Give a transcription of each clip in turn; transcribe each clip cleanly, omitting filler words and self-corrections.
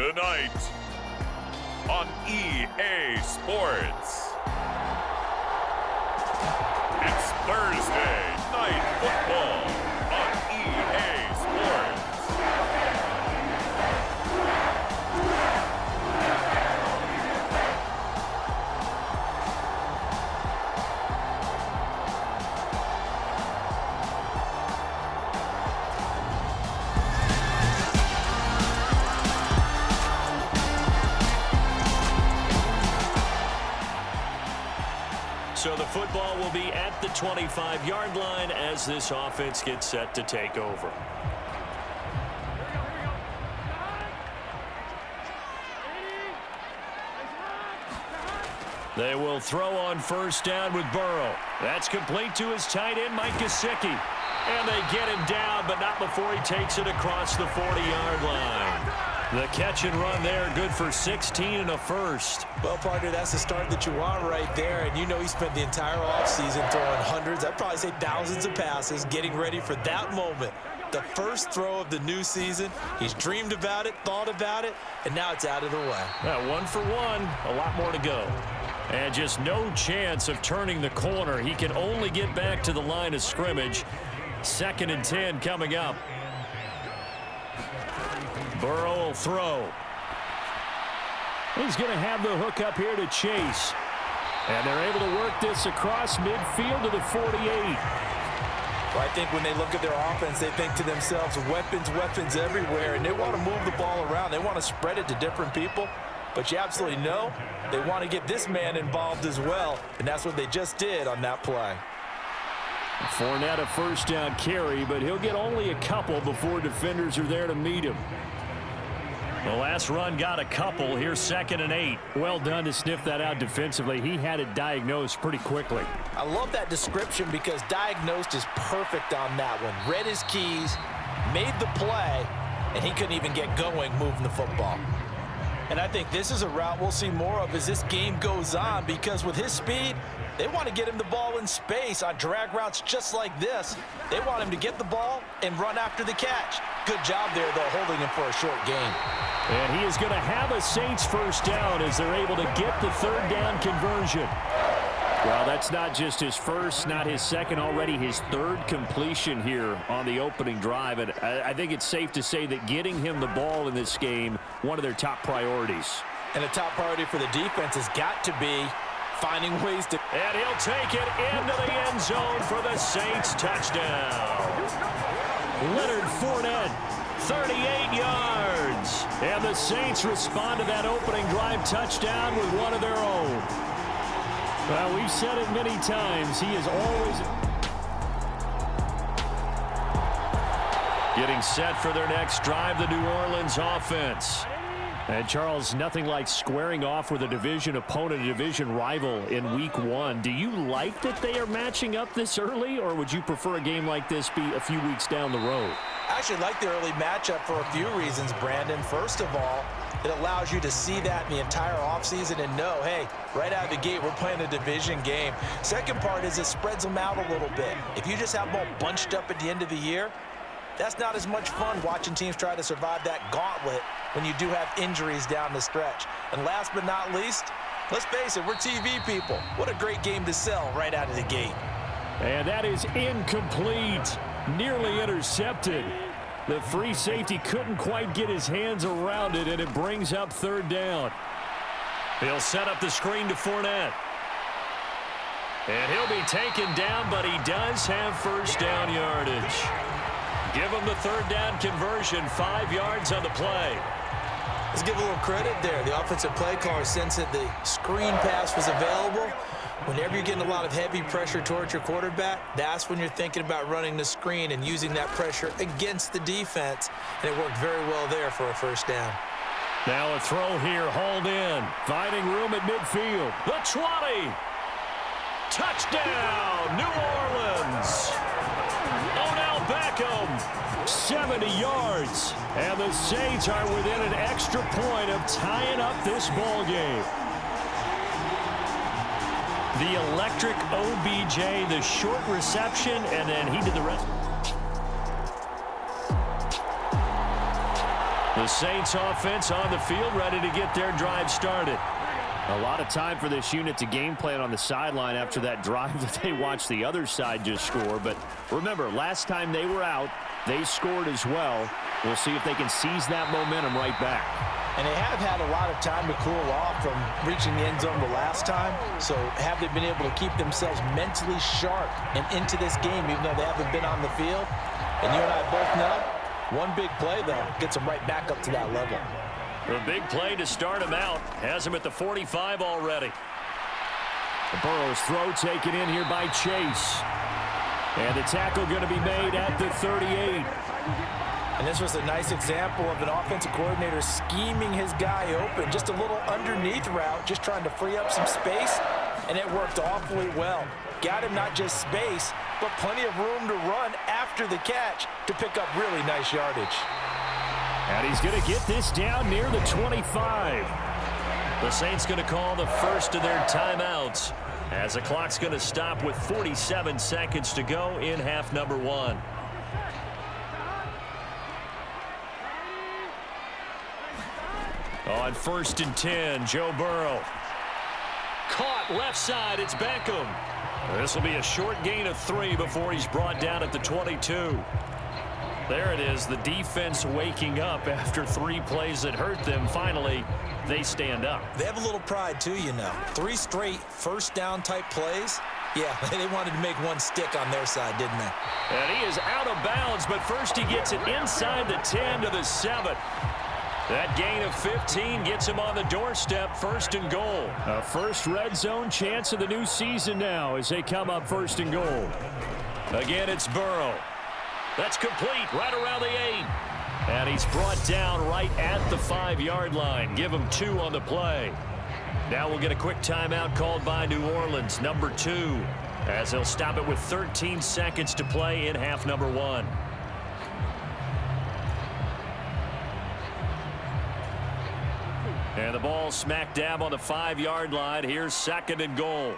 Tonight on EA Sports. It's Thursday Night Football on EA Sports. So the football will be at the 25-yard line as this offense gets set to take over. They will throw on first down with Burrow. That's complete to his tight end, Mike Gesicki. And they get him down, but not before he takes it across the 40-yard line. The catch and run there, good for 16 and a first. Well, partner, that's the start that you want right there. And you know he spent the entire offseason throwing hundreds, I'd probably say thousands of passes, getting ready for that moment. The first throw of the new season. He's dreamed about it, thought about it, and now it's out of the way. One for one, a lot more to go. And just no chance of turning the corner. He can only get back to the line of scrimmage. 2nd and 10 coming up. Burrow will throw. He's going to have the hook up here to Chase. And they're able to work this across midfield to the 48. Well, I think when they look at their offense, they think to themselves, weapons everywhere, and they want to move the ball around. They want to spread it to different people. But you absolutely know they want to get this man involved as well, and that's what they just did on that play. Fournette a first down carry, but he'll get only a couple before defenders are there to meet him. The last run got a couple. Here's 2nd and 8. Well done to sniff that out defensively. He had it diagnosed pretty quickly. I love that description because diagnosed is perfect on that one. Read his keys, made the play, and he couldn't even get going moving the football. And I think this is a route we'll see more of as this game goes on, because with his speed, they want to get him the ball in space on drag routes just like this. They want him to get the ball and run after the catch. Good job there, though, holding him for a short gain. And he is going to have a Saints first down as they're able to get the 3rd down conversion. Well, that's not just his first, not his second, already his 3rd completion here on the opening drive. And I think it's safe to say that getting him the ball in this game, one of their top priorities. And a top priority for the defense has got to be finding ways to... And he'll take it into the end zone for the Saints touchdown. Leonard Fournette, 38 yards. And the Saints respond to that opening drive touchdown with one of their own. Well, we've said it many times. He is always getting set for their next drive, the New Orleans offense. And, Charles, nothing like squaring off with a division opponent, a division rival in Week 1. Do you like that they are matching up this early, or would you prefer a game like this be a few weeks down the road? I actually like the early matchup for a few reasons, Brandon. First of all, it allows you to see that in the entire offseason and know, hey, right out of the gate, we're playing a division game. Second part is it spreads them out a little bit. If you just have them all bunched up at the end of the year, that's not as much fun watching teams try to survive that gauntlet when you do have injuries down the stretch. And last but not least, let's face it, we're TV people. What a great game to sell right out of the gate. And that is incomplete. Nearly intercepted. The free safety couldn't quite get his hands around it, and it brings up 3rd down. He'll set up the screen to Fournette. And he'll be taken down, but he does have first down yardage. Give him the 3rd down conversion, 5 yards on the play. Let's give a little credit there. The offensive play caller sensed that the screen pass was available. Whenever you're getting a lot of heavy pressure towards your quarterback, that's when you're thinking about running the screen and using that pressure against the defense. And it worked very well there for a first down. Now a throw here, hauled in. Finding room at midfield. The 20. Touchdown, New Orleans. Odell Beckham, 70 yards. And the Saints are within an extra point of tying up this ball game. The electric OBJ, the short reception, and then he did the rest. The Saints offense on the field, ready to get their drive started. A lot of time for this unit to game plan on the sideline after that drive that they watched the other side just score. But remember, last time they were out, they scored as well. We'll see if they can seize that momentum right back. And they have had a lot of time to cool off from reaching the end zone the last time. So have they been able to keep themselves mentally sharp and into this game, even though they haven't been on the field? And you and I both know, one big play, though, gets them right back up to that level. A big play to start him out. Has him at the 45 already. The Burrow's throw taken in here by Chase. And the tackle going to be made at the 38. And this was a nice example of an offensive coordinator scheming his guy open. Just a little underneath route, just trying to free up some space. And it worked awfully well. Got him not just space, but plenty of room to run after the catch to pick up really nice yardage. And he's going to get this down near the 25. The Saints going to call the first of their timeouts as the clock's going to stop with 47 seconds to go in half number one. On 1st and 10, Joe Burrow. Caught left side, it's Beckham. This will be a short gain of 3 before he's brought down at the 22. There it is, the defense waking up after 3 plays that hurt them. Finally, they stand up. They have a little pride, too, you know. 3 straight first down type plays. Yeah, they wanted to make one stick on their side, didn't they? And he is out of bounds, but first he gets it inside the 10 to the 7. That gain of 15 gets him on the doorstep, 1st and goal. A first red zone chance of the new season now as they come up 1st and goal. Again, it's Burrow. That's complete right around the 8. And he's brought down right at the 5-yard line. Give him 2 on the play. Now we'll get a quick timeout called by New Orleans, number 2, as they'll stop it with 13 seconds to play in half number 1. And the ball smack dab on the 5-yard line. Here's 2nd and goal.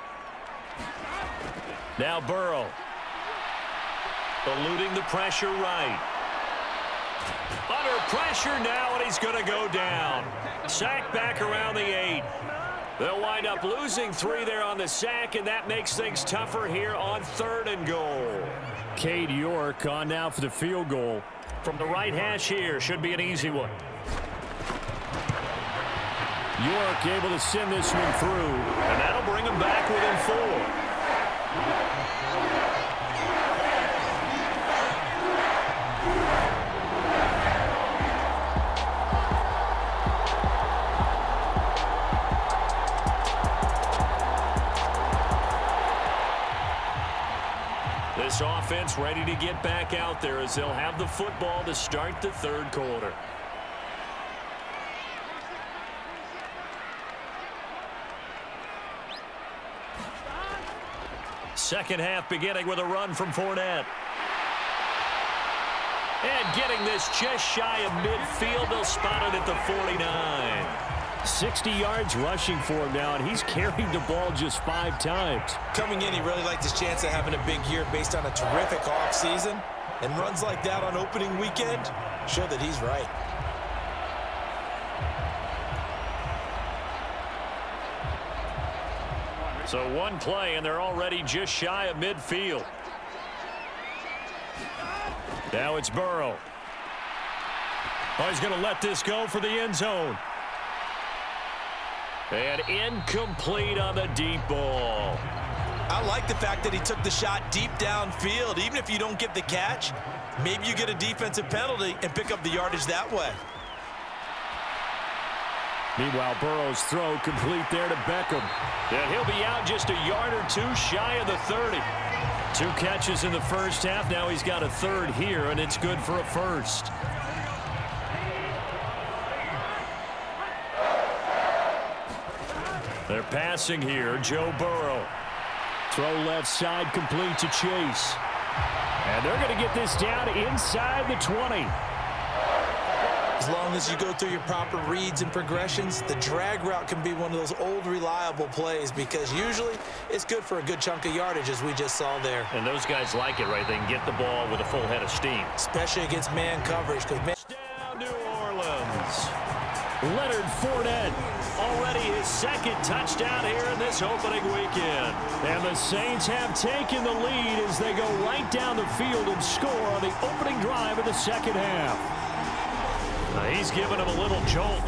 Now Burrow. Eluding the pressure right. Under pressure now, and he's going to go down. Sack back around the 8. They'll wind up losing 3 there on the sack, and that makes things tougher here on 3rd and goal. Cade York on now for the field goal. From the right hash here, should be an easy one. York able to send this one through. And that'll bring him back within 4. This offense ready to get back out there as they'll have the football to start the 3rd quarter. Second half beginning with a run from Fournette. And getting this just shy of midfield. They'll spot it at the 49. 60 yards rushing for him now, and he's carried the ball just 5 times. Coming in, he really liked his chance of having a big year based on a terrific offseason. And runs like that on opening weekend show that he's right. So 1 play, and they're already just shy of midfield. Now it's Burrow. Oh, he's going to let this go for the end zone. And incomplete on the deep ball. I like the fact that he took the shot deep downfield. Even if you don't get the catch, maybe you get a defensive penalty and pick up the yardage that way. Meanwhile, Burrow's throw complete there to Beckham. And he'll be out just a yard or 2 shy of the 30. 2 catches in the first half. Now he's got a 3rd here, and it's good for a 1st. They're passing here. Joe Burrow. Throw left side complete to Chase. And they're going to get this down inside the 20. As long as you go through your proper reads and progressions, the drag route can be one of those old reliable plays because usually it's good for a good chunk of yardage as we just saw there. And those guys like it, right? They can get the ball with a full head of steam. Especially against man coverage because man. Down New Orleans. Leonard Fournette. Already his second touchdown here in this opening weekend. And the Saints have taken the lead as they go right down the field and score on the opening drive of the second half. He's giving him a little jolt.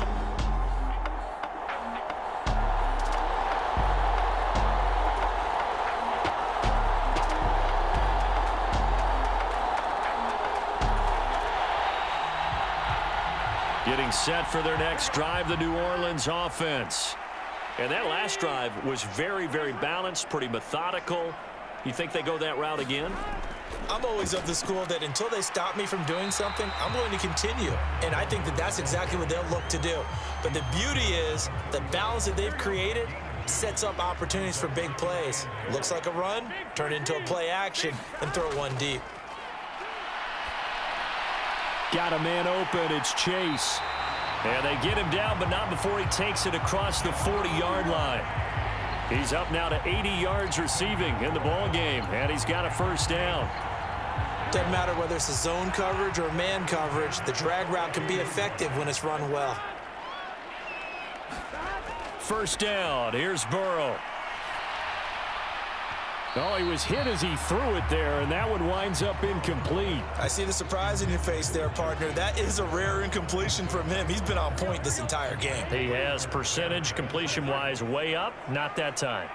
Getting set for their next drive, the New Orleans offense. And that last drive was very, very balanced, pretty methodical. You think they go that route again? I'm always of the school that until they stop me from doing something, I'm going to continue. And I think that that's exactly what they'll look to do. But the beauty is the balance that they've created sets up opportunities for big plays. Looks like a run, turn it into a play action, and throw one deep. Got a man open. It's Chase. And they get him down, but not before he takes it across the 40-yard line. He's up now to 80 yards receiving in the ball game, and he's got a first down. Doesn't matter whether it's a zone coverage or man coverage, the drag route can be effective when it's run well. First down. Here's Burrow. Oh, he was hit as he threw it there, and that one winds up incomplete. I see the surprise in your face there, partner. That is a rare incompletion from him. He's been on point this entire game. He has percentage completion-wise way up. Not that time.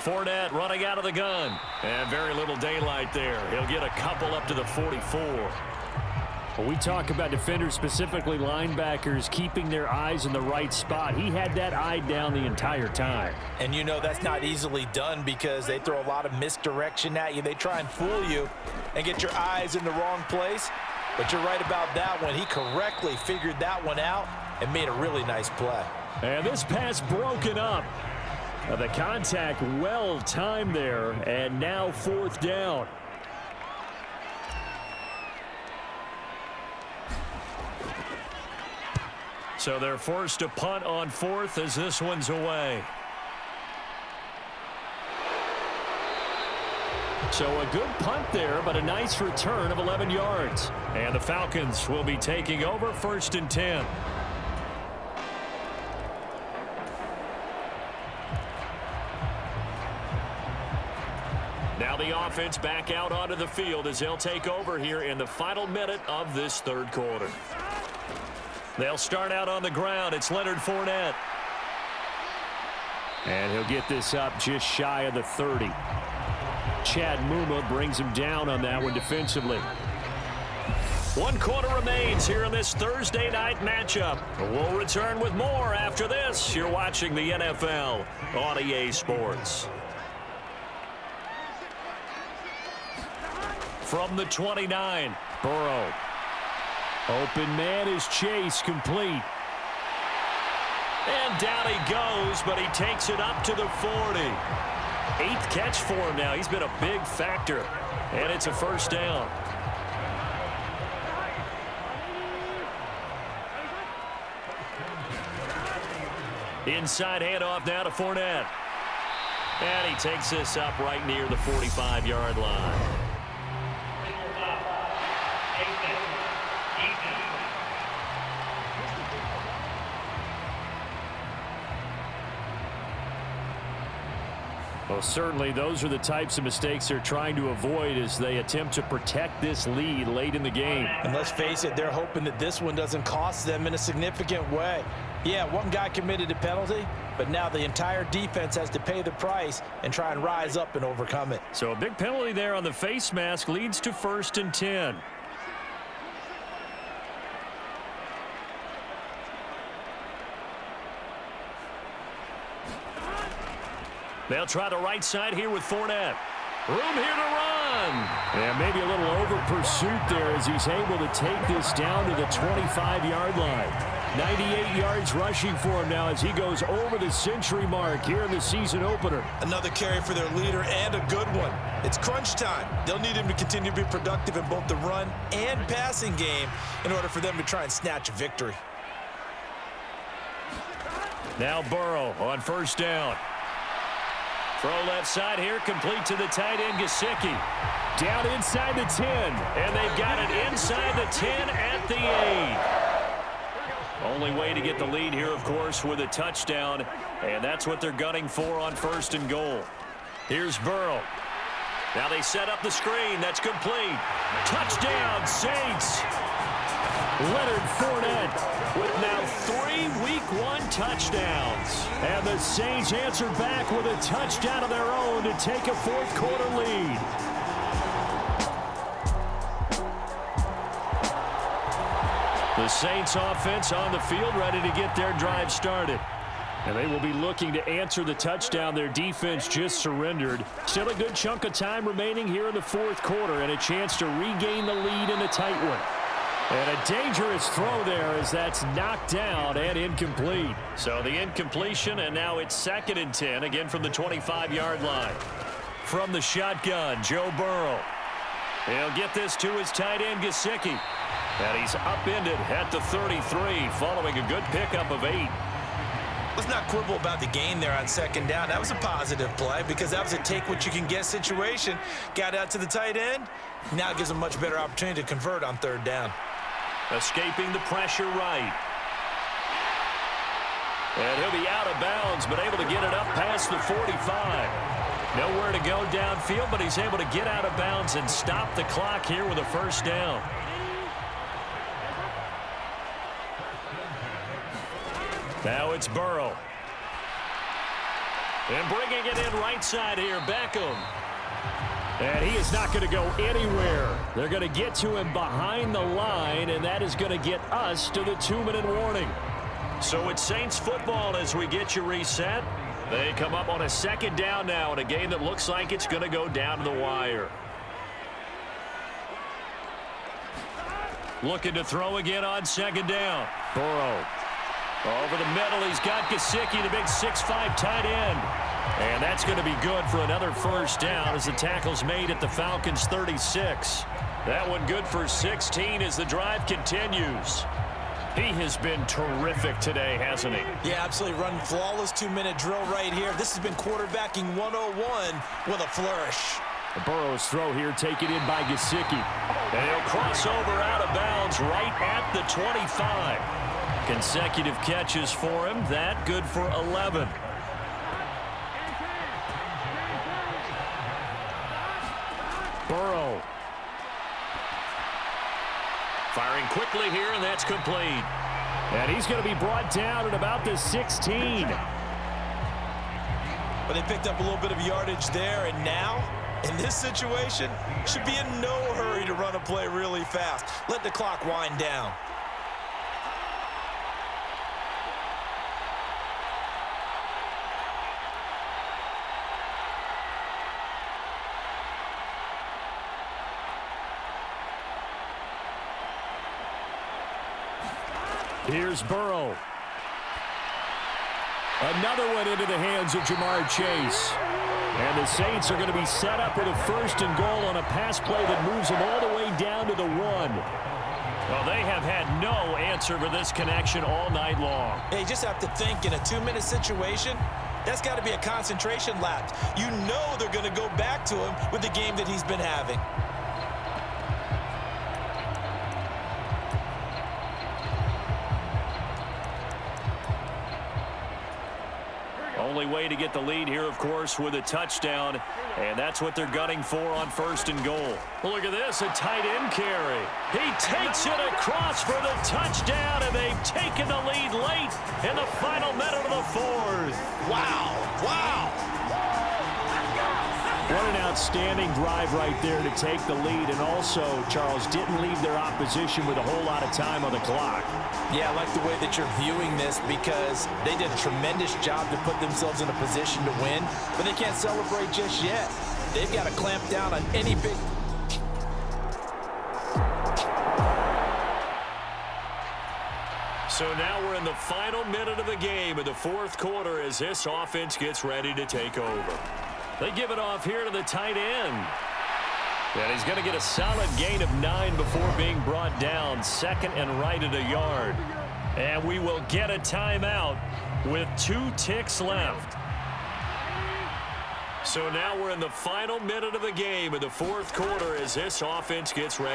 Fournette running out of the gun. And very little daylight there. He'll get a couple up to the 44. When we talk about defenders, specifically linebackers, keeping their eyes in the right spot, he had that eye down the entire time. And you know that's not easily done because they throw a lot of misdirection at you. They try and fool you and get your eyes in the wrong place. But you're right about that one. He correctly figured that one out and made a really nice play. And this pass broken up. The contact well timed there, and now fourth down. So they're forced to punt on fourth as this one's away. So a good punt there, but a nice return of 11 yards. And the Falcons will be taking over first and 10. Now the offense back out onto the field as they'll take over here in the final minute of this third quarter. They'll start out on the ground. It's Leonard Fournette. And he'll get this up just shy of the 30. Chad Muma brings him down on that one defensively. 1 quarter remains here in this Thursday night matchup. We'll return with more after this. You're watching the NFL on EA Sports. From the 29, Burrow. Open man is Chase, complete. And down he goes, but he takes it up to the 40. 8th catch for him now. He's been a big factor. And it's a first down. Inside handoff now to Fournette. And he takes this up right near the 45-yard line. Well, certainly those are the types of mistakes they're trying to avoid as they attempt to protect this lead late in the game. And let's face it, they're hoping that this one doesn't cost them in a significant way. Yeah, one guy committed a penalty, but now the entire defense has to pay the price and try and rise up and overcome it. So a big penalty there on the face mask leads to first and 10. They'll try the right side here with Fournette. Room here to run. And maybe a little over pursuit there as he's able to take this down to the 25-yard line. 98 yards rushing for him now as he goes over the century mark here in the season opener. Another carry for their leader and a good one. It's crunch time. They'll need him to continue to be productive in both the run and passing game in order for them to try and snatch a victory. Now Burrow on first down. Throw left side here, complete to the tight end, Gesicki. Down inside the 10, and they've got it inside the 10 at the 8. Only way to get the lead here, of course, with a touchdown, and that's what they're gunning for on 1st and goal. Here's Burrow. Now they set up the screen. That's complete. Touchdown, Saints. Leonard Fournette with now 3 Week 1 touchdowns. And the Saints answer back with a touchdown of their own to take a 4th quarter lead. The Saints offense on the field ready to get their drive started. And they will be looking to answer the touchdown their defense just surrendered. Still a good chunk of time remaining here in the 4th quarter and a chance to regain the lead in a tight one. And a dangerous throw there as that's knocked down and incomplete. So the incompletion, and now it's 2nd and 10, again from the 25-yard line. From the shotgun, Joe Burrow. He'll get this to his tight end, Gesicki. And he's upended at the 33 following a good pickup of 8. Let's not quibble about the gain there on 2nd down. That was a positive play because that was a take-what-you-can-get situation. Got out to the tight end. Now it gives him a much better opportunity to convert on 3rd down. Escaping the pressure right. And he'll be out of bounds, but able to get it up past the 45. Nowhere to go downfield, but he's able to get out of bounds and stop the clock here with a 1st down. Now it's Burrow. And bringing it in right side here, Beckham. And he is not going to go anywhere. They're going to get to him behind the line, and that is going to get us to the 2-minute warning. So it's Saints football as we get you reset. They come up on a 2nd down now in a game that looks like it's going to go down to the wire. Looking to throw again on 2nd down. Burrow. Over the middle, he's got Gesicki, the big 6'5" tight end. And that's going to be good for another 1st down as the tackle's made at the Falcons' 36. That one good for 16 as the drive continues. He has been terrific today, hasn't he? Yeah, absolutely. Running flawless 2-minute drill right here. This has been quarterbacking 101 with a flourish. Burrow's throw here taken in by Gesicki. And he'll cross over out of bounds right at the 25. Consecutive catches for him. That good for 11. Burrow. Firing quickly here, and that's complete. And he's going to be brought down at about the 16. But they picked up a little bit of yardage there, and now, in this situation, should be in no hurry to run a play really fast. Let the clock wind down. Here's Burrow. Another one into the hands of Jamar Chase. And the Saints are going to be set up with a 1st and goal on a pass play that moves them all the way down to the 1. Well, they have had no answer for this connection all night long. Hey, you just have to think in a 2-minute situation, that's got to be a concentration lapse. You know they're going to go back to him with the game that he's been having. Only way to get the lead here, of course, with a touchdown. And that's what they're gunning for on 1st and goal. Look at this, a tight end carry. He takes it across for the touchdown, and they've taken the lead late in the final minute of the 4th. Wow, wow. What an outstanding drive right there to take the lead. And also, Charles, didn't leave their opposition with a whole lot of time on the clock. Yeah, I like the way that you're viewing this because they did a tremendous job to put themselves in a position to win, but they can't celebrate just yet. They've got to clamp down on any big... So now we're in the final minute of the game in the 4th quarter as this offense gets ready to take over. They give it off here to the tight end. And he's going to get a solid gain of 9 before being brought down. 2nd and right at a yard. And we will get a timeout with 2 ticks left. So now we're in the final minute of the game in the 4th quarter as this offense gets ready.